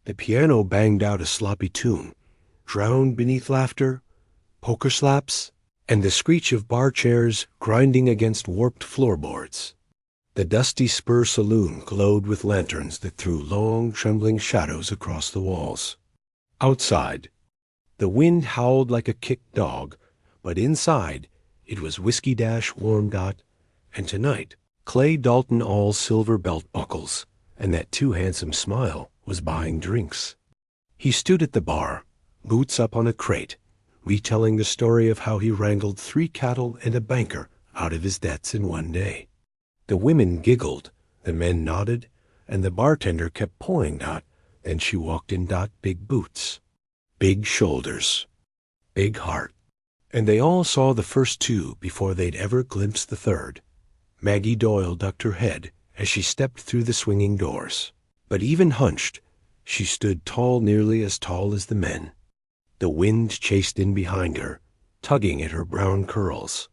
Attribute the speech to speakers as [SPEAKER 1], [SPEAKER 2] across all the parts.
[SPEAKER 1] The piano banged out a sloppy tune, drowned beneath laughter, poker slaps, and the screech of bar chairs grinding against warped floorboards. The dusty Spur saloon glowed with lanterns that threw long, trembling shadows across the walls. Outside, the wind howled like a kicked dog, but inside, it was Whiskey Dash warmed out, and tonight, Clay Dalton All's silver belt buckles, and that too handsome smile was buying drinks. He stood at the bar, boots up on a crate, retelling the story of how he wrangled 3 cattle and a banker out of his debts in one day. The women giggled, the men nodded, and the bartender kept pouring Dot. Then she walked in Dot big boots, big shoulders, big heart. And they all saw the first 2 before they'd ever glimpsed the third. Maggie Doyle ducked her head as she stepped through the swinging doors. But even hunched, she stood tall, nearly as tall as the men. The wind chased in behind her, tugging at her brown curls.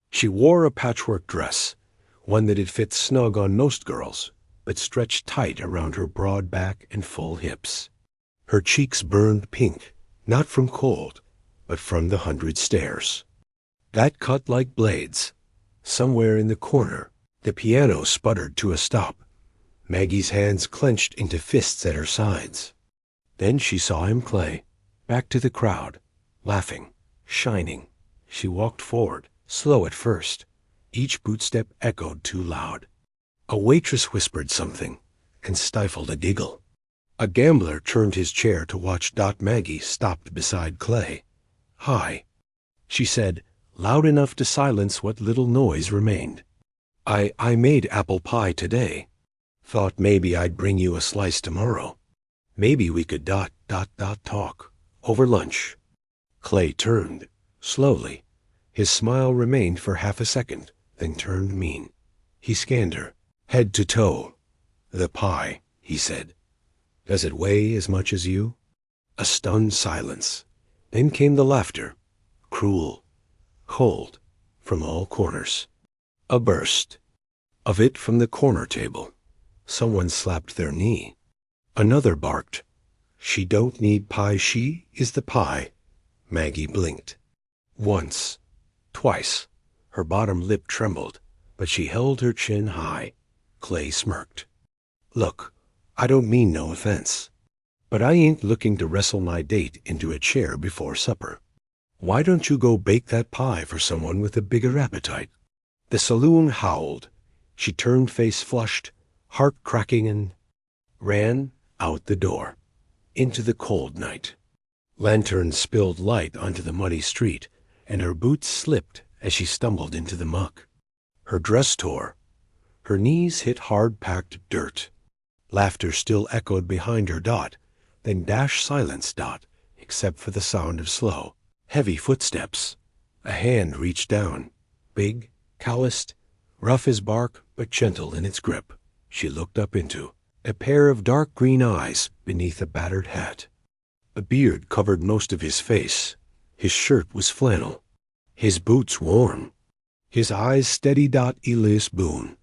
[SPEAKER 1] She wore a patchwork dress, one that had fit snug on most girls, but stretched tight around her broad back and full hips. Her cheeks burned pink, not from cold, but from the 100 stairs. That cut like blades. Somewhere in the corner, the piano sputtered to a stop. Maggie's hands clenched into fists at her sides. Then she saw him play, back to the crowd, laughing, shining. She walked forward, slow at first. Each bootstep echoed too loud. A waitress whispered something and stifled a giggle. A gambler turned his chair to watch Dot. Maggie stopped beside Clay. "Hi," she said, loud enough to silence what little noise remained. I made apple pie today. Thought maybe I'd bring you a slice tomorrow. Maybe we could talk over lunch." Clay turned, slowly. His smile remained for half a second, then turned mean. He scanned her, head to toe. "The pie," he said. "Does it weigh as much as you?" A stunned silence. Then came the laughter, cruel, cold, from all corners. A burst of it from the corner table. Someone slapped their knee. Another barked. "She don't need pie, she is the pie." Maggie blinked. Once, twice. Her bottom lip trembled, but she held her chin high. Clay smirked. "Look, I don't mean no offense, but I ain't looking to wrestle my date into a chair before supper. Why don't you go bake that pie for someone with a bigger appetite?" The saloon howled. She turned face flushed, heart cracking, and ran out the door, into the cold night. Lanterns spilled light onto the muddy street, and her boots slipped as she stumbled into the muck. Her dress tore. Her knees hit hard-packed dirt. Laughter still echoed behind her. Dot. Then Dash silenced Dot, except for the sound of slow, heavy footsteps. A hand reached down, big, calloused, rough as bark, but gentle in its grip. She looked up into a pair of dark green eyes beneath a battered hat. A beard covered most of his face. His shirt was flannel. His boots warm. His eyes steady. Elias Boone,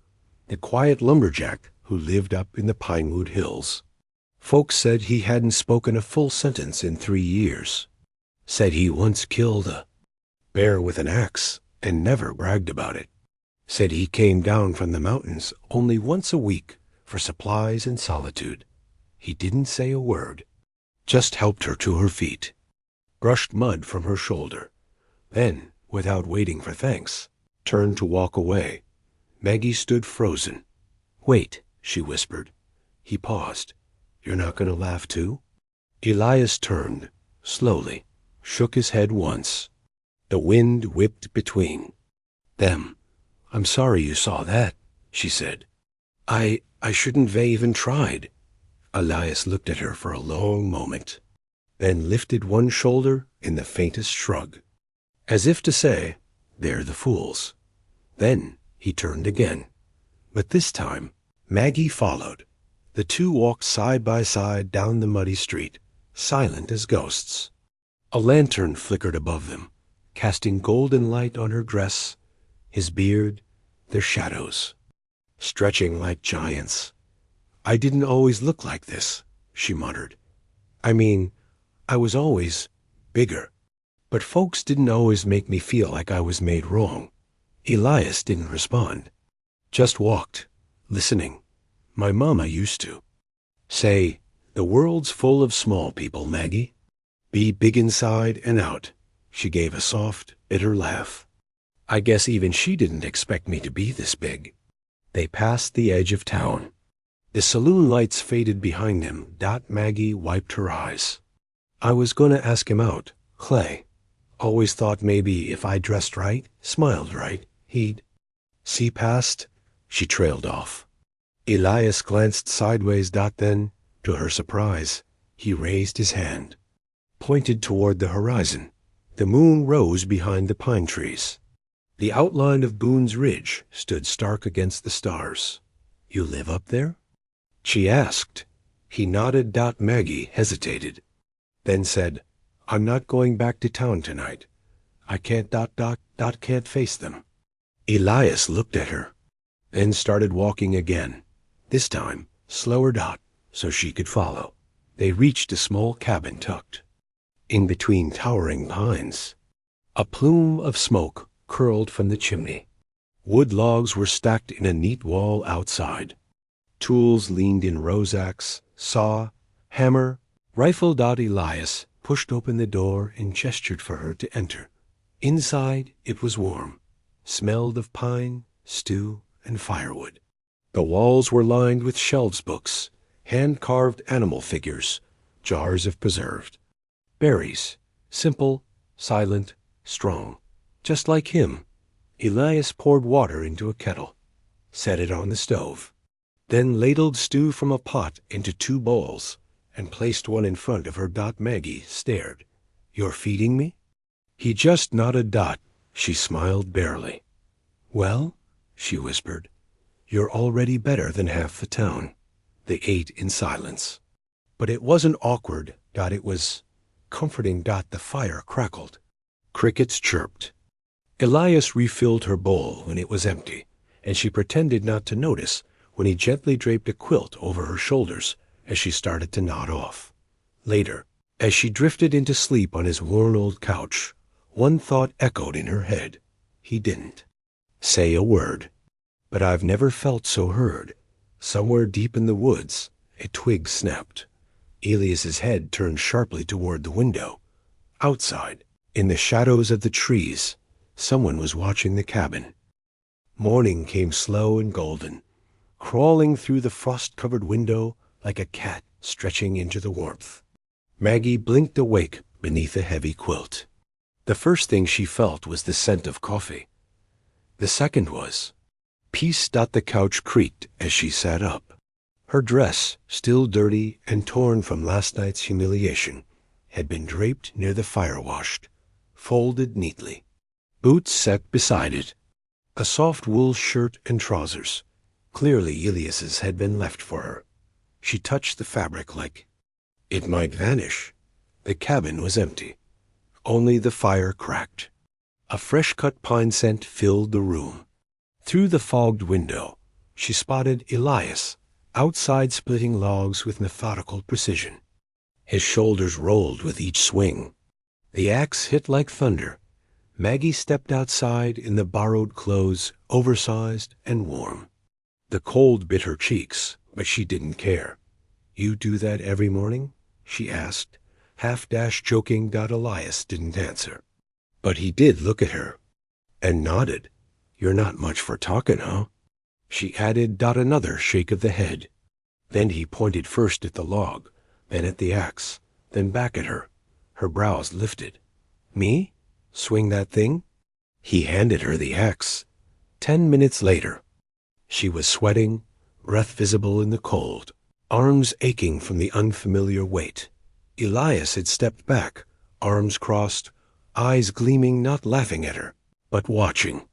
[SPEAKER 1] the quiet lumberjack who lived up in the Pinewood Hills. Folks said he hadn't spoken a full sentence in 3 years. Said he once killed a bear with an axe and never bragged about it. Said he came down from the mountains only once a week for supplies and solitude. He didn't say a word, just helped her to her feet, brushed mud from her shoulder, then, without waiting for thanks, turned to walk away. Maggie stood frozen. "Wait," she whispered. He paused. "You're not going to laugh too?" Elias turned, slowly, shook his head once. The wind whipped between them. "I'm sorry you saw that," she said. I shouldn't have even tried." Elias looked at her for a long moment, then lifted one shoulder in the faintest shrug, as if to say, "They're the fools." Then he turned again. But this time, Maggie followed. The two walked side by side down the muddy street, silent as ghosts. A lantern flickered above them, casting golden light on her dress, his beard, their shadows, stretching like giants. "I didn't always look like this," she muttered. I mean, I was always bigger. But folks didn't always make me feel like I was made wrong. Elias didn't respond. Just walked, listening. My mama used to. Say, the world's full of small people, Maggie. Be big inside and out. She gave a soft, bitter laugh. I guess even she didn't expect me to be this big. They passed the edge of town. The saloon lights faded behind him. Maggie wiped her eyes. I was going to ask him out, Clay. Always thought maybe if I dressed right, smiled right, he'd see past. She trailed off. Elias glanced sideways. Then, to her surprise, he raised his hand, pointed toward the horizon. The moon rose behind the pine trees. The outline of Boone's Ridge stood stark against the stars. You live up there? She asked. He nodded. Maggie hesitated, then said, I'm not going back to town tonight. I can't. Can't face them. Elias looked at her, then started walking again, this time slower. So she could follow. They reached a small cabin tucked in between towering pines. A plume of smoke curled from the chimney. Wood logs were stacked in a neat wall outside. Tools leaned in rows: axe, saw, hammer, rifle. Elias pushed open the door and gestured for her to enter. Inside it was warm, smelled of pine, stew, and firewood. The walls were lined with shelves, books, hand-carved animal figures, jars of preserved berries, simple, silent, strong, just like him. Elias poured water into a kettle, set it on the stove, then ladled stew from a pot into 2 bowls and placed one in front of her. Maggie stared. You're feeding me? He just nodded. She smiled barely. Well, she whispered, you're already better than half the town. They ate in silence. But it wasn't awkward. It was comforting. The fire crackled. Crickets chirped. Elias refilled her bowl when it was empty, and she pretended not to notice when he gently draped a quilt over her shoulders as she started to nod off. Later, as she drifted into sleep on his worn old couch, one thought echoed in her head. He didn't say a word. But I've never felt so heard. Somewhere deep in the woods, a twig snapped. Elias's head turned sharply toward the window. Outside, in the shadows of the trees, someone was watching the cabin. Morning came slow and golden, crawling through the frost-covered window like a cat stretching into the warmth. Maggie blinked awake beneath a heavy quilt. The first thing she felt was the scent of coffee. The second was peace. The couch creaked as she sat up. Her dress, still dirty and torn from last night's humiliation, had been draped near the fire, washed, folded neatly. Boots sat beside it. A soft wool shirt and trousers. Clearly Elias's had been left for her. She touched the fabric like it might vanish. The cabin was empty. Only the fire cracked. A fresh-cut pine scent filled the room. Through the fogged window, she spotted Elias, outside splitting logs with methodical precision. His shoulders rolled with each swing. The axe hit like thunder. Maggie stepped outside in the borrowed clothes, oversized and warm. The cold bit her cheeks, but she didn't care. You do that every morning? She asked, half-joking. Elias didn't answer. But he did look at her and nodded. You're not much for talking, huh? She added. Another shake of the head. Then he pointed first at the log, then at the axe, then back at her. Her brows lifted. Me? Swing that thing? He handed her the axe. 10 minutes later, she was sweating, breath visible in the cold, arms aching from the unfamiliar weight. Elias had stepped back, arms crossed, eyes gleaming, not laughing at her, but watching.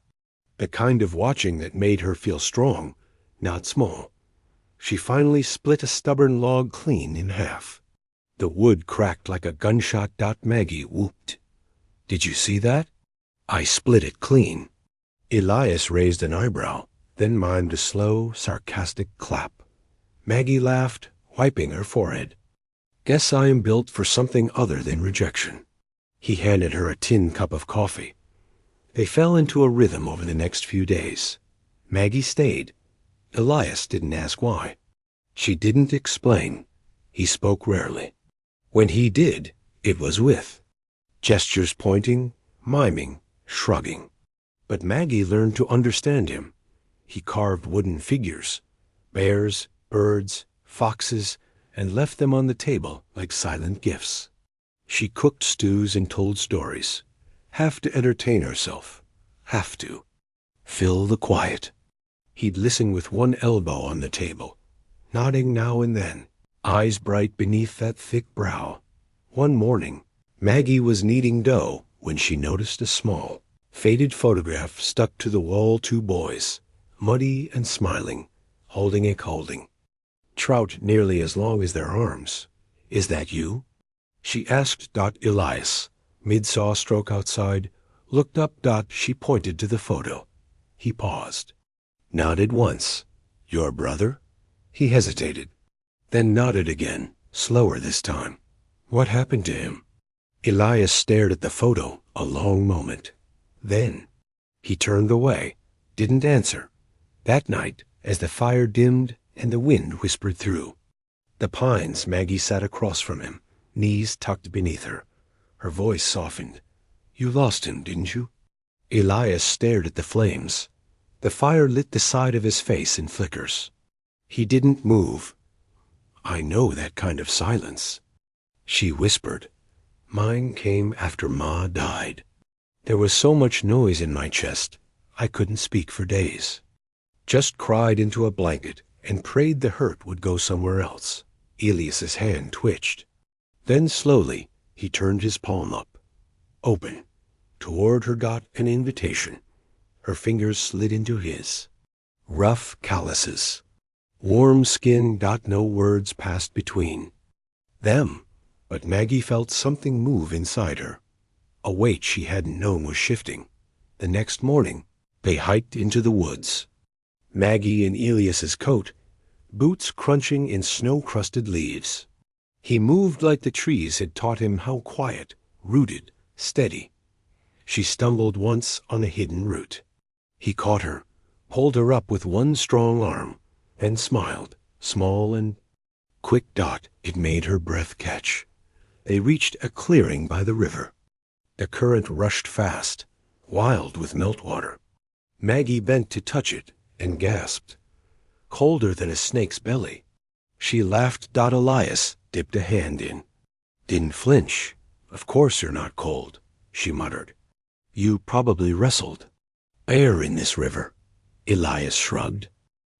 [SPEAKER 1] The kind of watching that made her feel strong, not small. She finally split a stubborn log clean in half. The wood cracked like a gunshot. Maggie whooped. Did you see that? I split it clean. Elias raised an eyebrow, then mimed a slow, sarcastic clap. Maggie laughed, wiping her forehead. Guess I am built for something other than rejection. He handed her a tin cup of coffee. They fell into a rhythm over the next few days. Maggie stayed. Elias didn't ask why. She didn't explain. He spoke rarely. When he did, it was with gestures, pointing, miming, shrugging. But Maggie learned to understand him. He carved wooden figures, bears, birds, foxes, and left them on the table like silent gifts. She cooked stews and told stories. Have to entertain herself. Have to. Fill the quiet. He'd listen with one elbow on the table, nodding now and then, eyes bright beneath that thick brow. One morning, Maggie was kneading dough when she noticed a small, faded photograph stuck to the wall. Two boys, muddy and smiling, holding a colding. Trout nearly as long as their arms. Is that you? She asked. Elias, mid-saw stroke outside, looked up. She pointed to the photo. He paused. Nodded once. Your brother? He hesitated, then nodded again, slower this time. What happened to him? Elias stared at the photo a long moment. Then he turned away, didn't answer. That night, as the fire dimmed and the wind whispered through the pines, Maggie sat across from him, knees tucked beneath her. Her voice softened. You lost him, didn't you? Elias stared at the flames. The fire lit the side of his face in flickers. He didn't move. I know that kind of silence. She whispered. Mine came after Ma died. There was so much noise in my chest, I couldn't speak for days. Just cried into a blanket and prayed the hurt would go somewhere else. Elias's hand twitched. Then slowly he turned his palm up, open. Toward her an invitation. Her fingers slid into his. Rough calluses. Warm skin. No words passed between them, but Maggie felt something move inside her. A weight she hadn't known was shifting. The next morning, they hiked into the woods. Maggie in Elias's coat, boots crunching in snow-crusted leaves. He moved like the trees had taught him how quiet, rooted, steady. She stumbled once on a hidden root. He caught her, pulled her up with one strong arm, then smiled, small and quick. It made her breath catch. They reached a clearing by the river. The current rushed fast, wild with meltwater. Maggie bent to touch it and gasped. Colder than a snake's belly. She laughed. Elias dipped a hand in. Didn't flinch. Of course you're not cold, she muttered. You probably wrestled. Air in this river. Elias shrugged,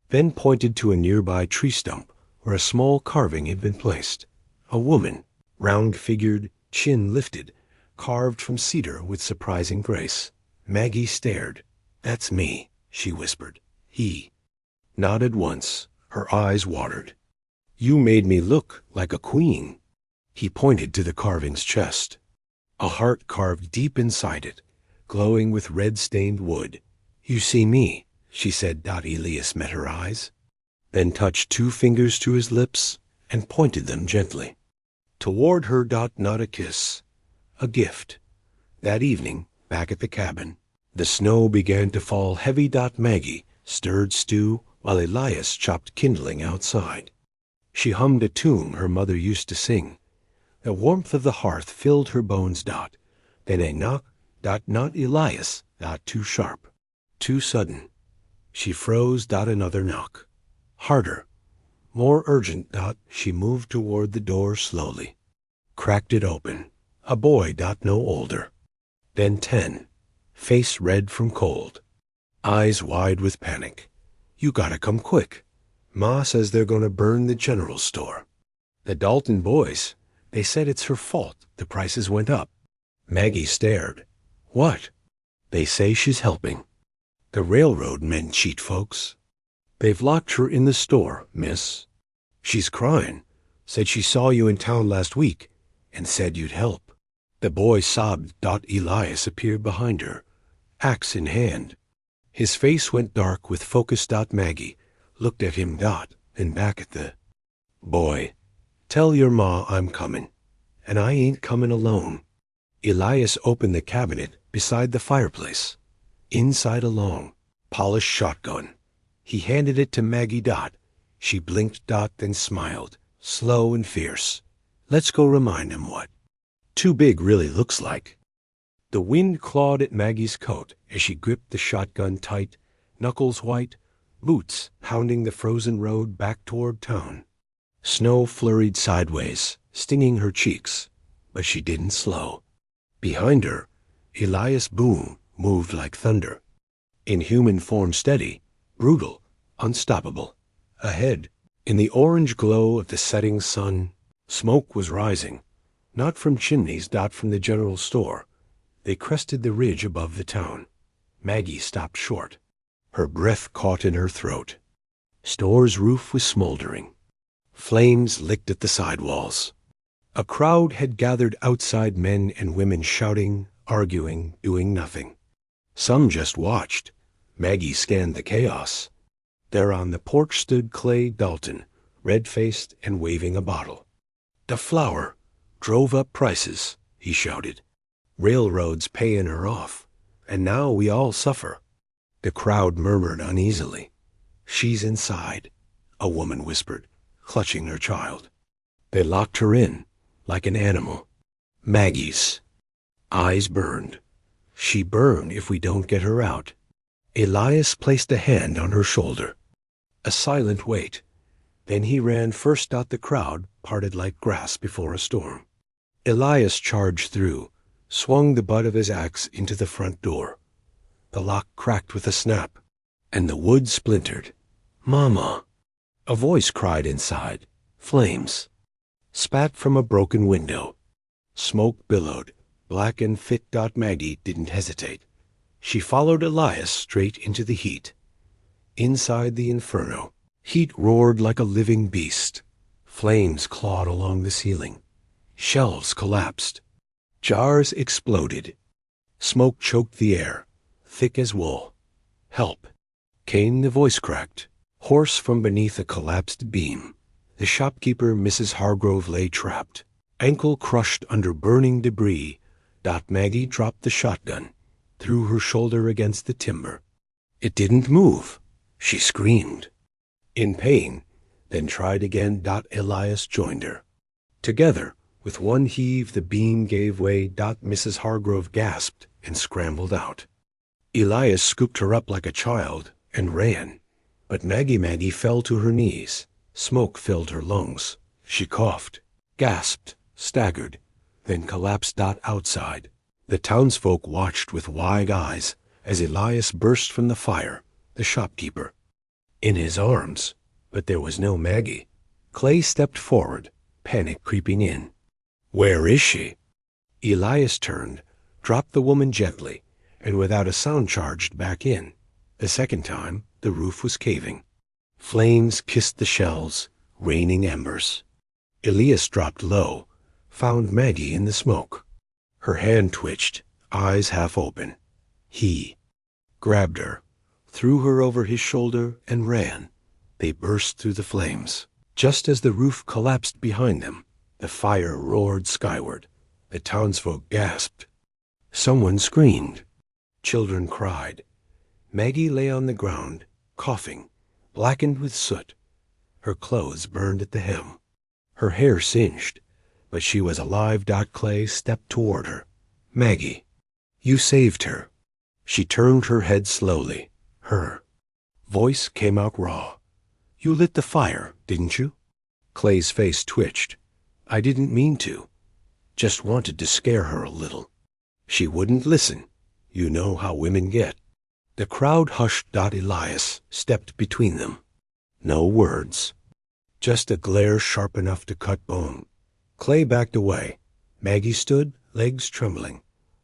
[SPEAKER 1] then pointed to a nearby tree stump where a small carving had been placed. A woman, round-figured, chin lifted, carved from cedar with surprising grace. Maggie stared. That's me, she whispered. He nodded once. Her eyes watered. You made me look like a queen. He pointed to the carving's chest. A heart carved deep inside it, glowing with red-stained wood. You see me, she said. Elias met her eyes, then touched two fingers to his lips and pointed them gently. Toward her. Not a kiss. A gift. That evening, back at the cabin, the snow began to fall heavy. Maggie stirred stew while Elias chopped kindling outside. She hummed a tune her mother used to sing. The warmth of the hearth filled her bones. Then a knock. Not Elias. Too sharp. Too sudden. She froze. Another knock. Harder. More urgent. She moved toward the door slowly. Cracked it open. A boy. No older. Then 10. Face red from cold. Eyes wide with panic. You gotta come quick. Ma says they're gonna burn the general store. The Dalton boys, they said it's her fault the prices went up. Maggie stared. What? They say she's helping. The railroad men cheat folks. They've locked her in the store, miss. She's crying. Said she saw you in town last week and said you'd help. The boy sobbed. Elias appeared behind her, axe in hand. His face went dark with focus. Maggie looked at him. And back at the boy. Tell your ma I'm comin', and I ain't comin' alone. Elias opened the cabinet beside the fireplace. Inside a long, polished shotgun. He handed it to Maggie Dot. She blinked then smiled, slow and fierce. Let's go remind him what too big really looks like. The wind clawed at Maggie's coat as she gripped the shotgun tight, knuckles white, boots pounding the frozen road back toward town. Snow flurried sideways, stinging her cheeks, but she didn't slow. Behind her, Elias Boone moved like thunder. In human form steady, brutal, unstoppable. Ahead, in the orange glow of the setting sun, smoke was rising, not from chimneys, from the general store. They crested the ridge above the town. Maggie stopped short. Her breath caught in her throat. Store's roof was smoldering. Flames licked at the sidewalls. A crowd had gathered outside, men and women shouting, arguing, doing nothing. Some just watched. Maggie scanned the chaos. There on the porch stood Clay Dalton, red-faced and waving a bottle. "The flour drove up prices," he shouted. "Railroads payin' her off, and now we all suffer." The crowd murmured uneasily. "She's inside," a woman whispered, clutching her child. They locked her in, like an animal. Maggie's eyes burned. She burn if we don't get her out. Elias placed a hand on her shoulder. A silent wait. Then he ran first. The crowd parted like grass before a storm. Elias charged through, swung the butt of his axe into the front door. The lock cracked with a snap, and the wood splintered. "Mama!" A voice cried inside. Flames spat from a broken window. Smoke billowed, black and fit. Maggie didn't hesitate. She followed Elias straight into the heat. Inside the inferno, heat roared like a living beast. Flames clawed along the ceiling. Shelves collapsed. Jars exploded. Smoke choked the air, thick as wool. "Help!" Came the voice cracked, hoarse from beneath a collapsed beam. The shopkeeper, Mrs. Hargrove, lay trapped, ankle crushed under burning debris. Maggie dropped the shotgun, threw her shoulder against the timber. It didn't move. She screamed in pain, then tried again. Elias joined her. Together, with one heave, the beam gave way. Mrs. Hargrove gasped and scrambled out. Elias scooped her up like a child and ran, but Maggie fell to her knees. Smoke filled her lungs. She coughed, gasped, staggered, then collapsed. Outside, the townsfolk watched with wide eyes as Elias burst from the fire, the shopkeeper in his arms. But there was no Maggie. Clay stepped forward, panic creeping in. "Where is she?" Elias turned, dropped the woman gently, and without a sound charged back in. The second time, the roof was caving. Flames kissed the shelves, raining embers. Elias dropped low, found Maggie in the smoke. Her hand twitched, eyes half open. He grabbed her, threw her over his shoulder, and ran. They burst through the flames. Just as the roof collapsed behind them, the fire roared skyward. The townsfolk gasped. Someone screamed. Children cried. Maggie lay on the ground, coughing, blackened with soot. Her clothes burned at the hem. Her hair singed, but she was alive. Clay stepped toward her. "Maggie, you saved her." She turned her head slowly. Her voice came out raw. "You lit the fire, didn't you?" Clay's face twitched. "I didn't mean to. Just wanted to scare her a little." She wouldn't listen. You know how women get. The crowd hushed. Elias stepped between them. No words. Just a glare sharp enough to cut bone. Clay backed away. Maggie stood, legs trembling,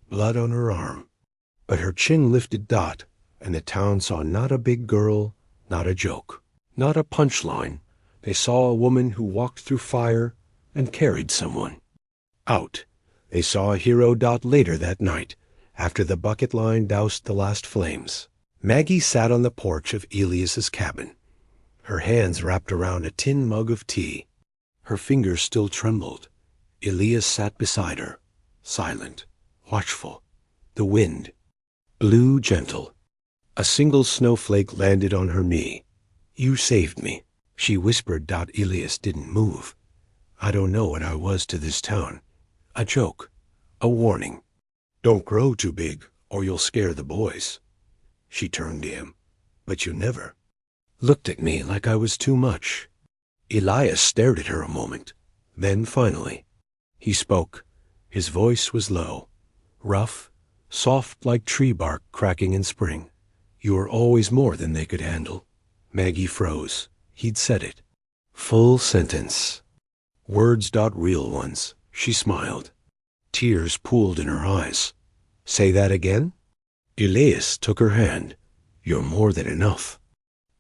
[SPEAKER 1] blood on her arm. But her chin lifted. And the town saw not a big girl, not a joke, not a punchline. They saw a woman who walked through fire and carried someone out. They saw a hero. Later that night, after the bucket line doused the last flames, Maggie sat on the porch of Elias's cabin, her hands wrapped around a tin mug of tea. Her fingers still trembled. Elias sat beside her, silent, watchful. The wind blew gentle. A single snowflake landed on her knee. "You saved me," she whispered. Elias didn't move. "I don't know what I was to this town. A joke, a warning. Don't grow too big, or you'll scare the boys." She turned to him. "But you never looked at me like I was too much." Elias stared at her a moment. Then finally, he spoke. His voice was low, rough, soft like tree bark cracking in spring. "You were always more than they could handle." Maggie froze. He'd said it. Full sentence. Words. Real ones. She smiled. Tears pooled in her eyes. "Say that again?" Elias took her hand. "You're more than enough."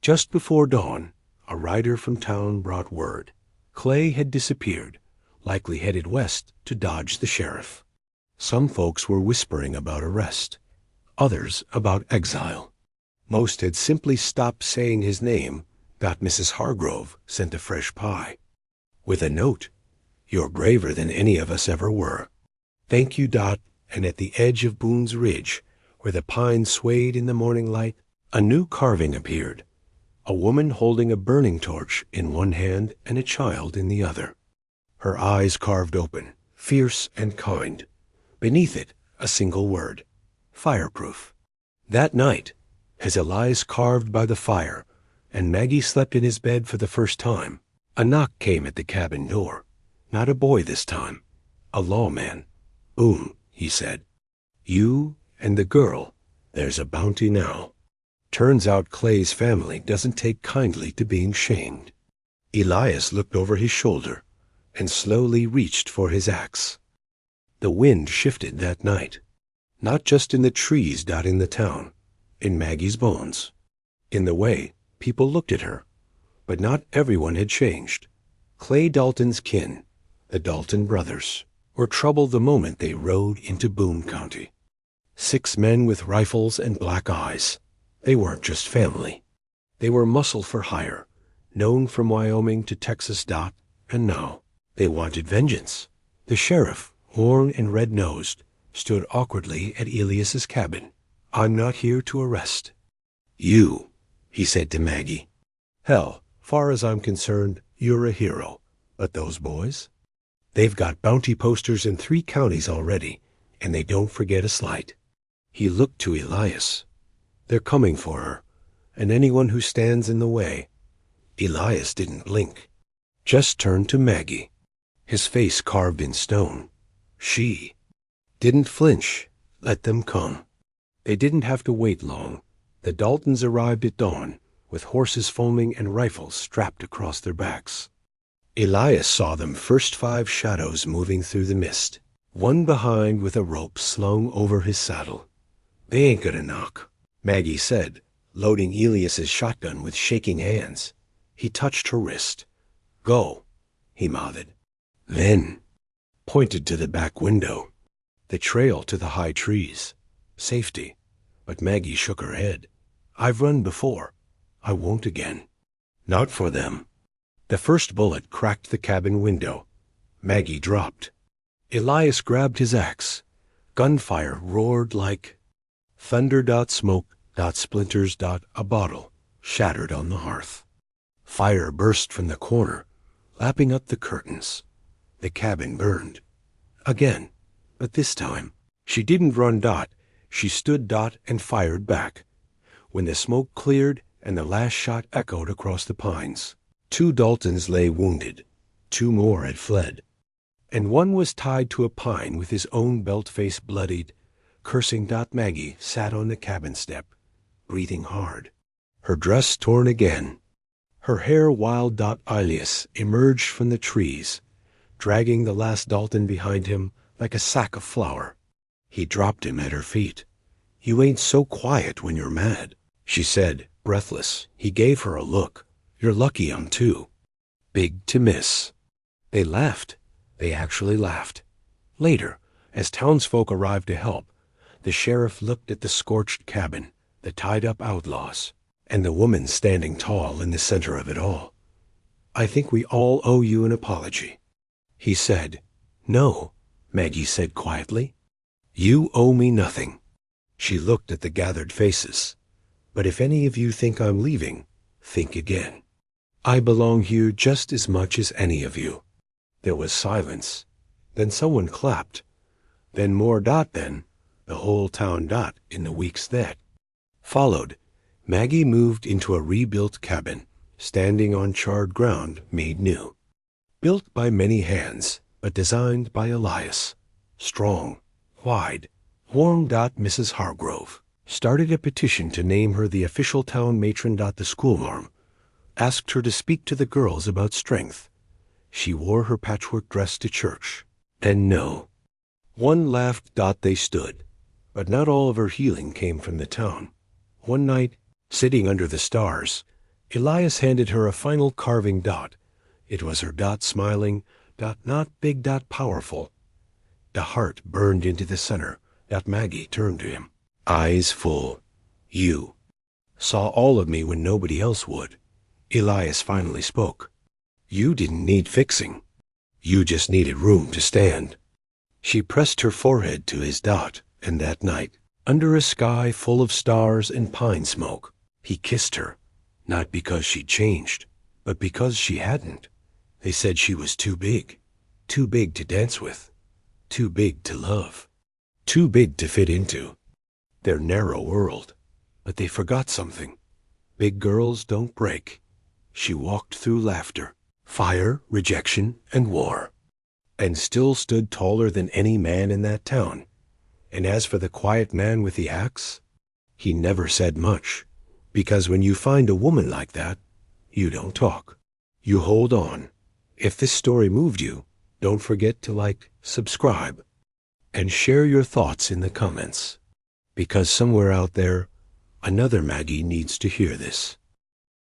[SPEAKER 1] Just before dawn, a rider from town brought word. Clay had disappeared, likely headed west to dodge the sheriff. Some folks were whispering about arrest, others about exile. Most had simply stopped saying his name. Mrs. Hargrove sent a fresh pie with a note. "You're braver than any of us ever were. Thank you." And at the edge of Boone's Ridge, where the pines swayed in the morning light, a new carving appeared. A woman holding a burning torch in one hand and a child in the other. Her eyes carved open, fierce and kind. Beneath it, a single word: fireproof. That night, as Elias carved by the fire, and Maggie slept in his bed for the first time, a knock came at the cabin door. Not a boy this time, a lawman. "Boone," he said, "you and the girl, there's a bounty now." Turns out Clay's family doesn't take kindly to being shamed. Elias looked over his shoulder and slowly reached for his axe. The wind shifted that night, not just in the trees dotting the town, in Maggie's bones, in the way people looked at her. But not everyone had changed. Clay Dalton's kin, the Dalton brothers, were troubled the moment they rode into Boone County. 6 men with rifles and black eyes. They weren't just family. They were muscle for hire, known from Wyoming to Texas. And now they wanted vengeance. The sheriff, worn and red-nosed, stood awkwardly at Elias's cabin. "I'm not here to arrest you," he said to Maggie. "Hell, far as I'm concerned, you're a hero. But those boys? They've got bounty posters in 3 counties already, and they don't forget a slight." He looked to Elias. "They're coming for her, and anyone who stands in the way." Elias didn't blink, just turned to Maggie, his face carved in stone. She didn't flinch. Let them come. They didn't have to wait long. The Daltons arrived at dawn, with horses foaming and rifles strapped across their backs. Elias saw them first 5 shadows moving through the mist, one behind with a rope slung over his saddle. "They ain't gonna knock," Maggie said, loading Elias's shotgun with shaking hands. He touched her wrist. "Go," he mouthed. Then pointed to the back window, the trail to the high trees. Safety. But Maggie shook her head. "I've run before. I won't again. Not for them." The first bullet cracked the cabin window. Maggie dropped. Elias grabbed his axe. Gunfire roared like thunder. Smoke. Splinters. A bottle shattered on the hearth. Fire burst from the corner, lapping up the curtains. The cabin burned. Again, but this time, she didn't run. She stood. And fired back. When the smoke cleared and the last shot echoed across the pines, 2 Daltons lay wounded. 2 more had fled. And one was tied to a pine with his own belt face bloodied. Cursing. Maggie sat on the cabin step, breathing hard. Her dress torn again. Her hair wild. Elias emerged from the trees, dragging the last Dalton behind him like a sack of flour. He dropped him at her feet. "You ain't so quiet when you're mad," she said, breathless. He gave her a look. "You're lucky I'm 2. Big to miss." They laughed. They actually laughed. Later, as townsfolk arrived to help, the sheriff looked at the scorched cabin, the tied-up outlaws, and the woman standing tall in the center of it all. I think we all owe you an apology." He said, "No," Maggie said quietly. "You owe me nothing." She looked at the gathered faces. "But if any of you think I'm leaving, think again. I belong here just as much as any of you." There was silence. Then someone clapped. Then more. Then the whole town in the weeks that followed. Maggie moved into a rebuilt cabin, standing on charred ground made new. Built by many hands, but designed by Elias. Strong, wide, warm. Mrs. Hargrove started a petition to name her the official town matron. The schoolmarm asked her to speak to the girls about strength. She wore her patchwork dress to church. Then no. One laughed. They stood. But not all of her healing came from the town. One night, sitting under the stars, Elias handed her a final carving. It was her. Smiling. Not big. Powerful. The heart burned into the center. Maggie turned to him, eyes full. "You saw all of me when nobody else would." Elias finally spoke. "You didn't need fixing. You just needed room to stand." She pressed her forehead to his. And that night, under a sky full of stars and pine smoke, he kissed her, not because she'd changed, but because she hadn't. They said she was too big to dance with, too big to love, too big to fit into their narrow world. But they forgot something. Big girls don't break. She walked through laughter, fire, rejection, and war, and still stood taller than any man in that town. And as for the quiet man with the axe, he never said much, because when you find a woman like that, you don't talk. You hold on. If this story moved you, don't forget to like, subscribe, and share your thoughts in the comments, because somewhere out there, another Maggie needs to hear this.